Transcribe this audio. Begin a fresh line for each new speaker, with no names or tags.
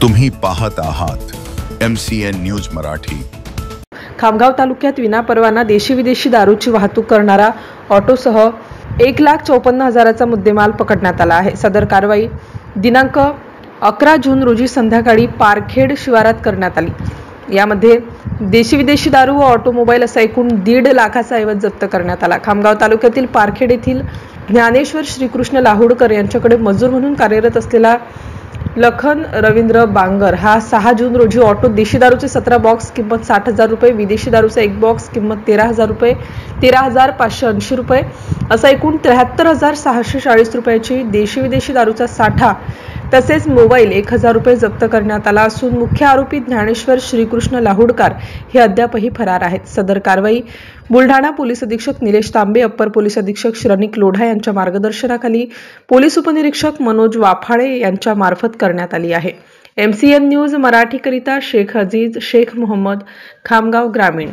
तुम्ही पाहत आहात MCN न्यूज मराठी।
खामगाव तालुक्यात विनापरवाना देशी विदेशी दारूची वाहतूक करणारा ऑटोसह 1,54,000चा मुद्देमाल पकडण्यात आला आहे। सदर कारवाई दिनांक 11 जून रोजी संध्याकाळी पारखेड शिवारात करण्यात आली। यामध्ये देशी विदेशी दारू व ऑटोमोबाईल असा एकूण 1.5 लाखाचा ऐवज जप्त करण्यात आला। खामगाव तालुक्यातील पारखेड येथील ज्ञानेश्वर श्रीकृष्ण लाहुडकर यांच्याकडे मजूर म्हणून कार्यरत असलेला लखन रवींद्र बांगर हा 6 जून रोजी ऑटो देशी दारूचे 17 बॉक्स किंमत 60,000 रुपये, विदेशी दारूचा 1 बॉक्स किंमत 13,000 रुपये, 13,580 रुपये असा एकूण 73,640 रुपयाची देशी विदेशी दारूचा साठा तसेच मोबाईल 1,000 रुपये जप्त करण्यात आला असून मुख्य आरोपी ज्ञानेश्वर श्रीकृष्ण लाहुडकर हे अद्यापही फरार आहेत। सदर कारवाई बुलढाणा पोलीस अधीक्षक निलेश तांबे, अप्पर पोलीस अधीक्षक श्रनिक लोढा यांच्या मार्गदर्शनाखाली पोलीस उपनिरीक्षक मनोज वाफाळे यांच्या मार्फत करण्यात आली आहे। MCN न्यूज मराठी करिता शेख अजीज शेख मोहम्मद, खामगाव ग्रामीण।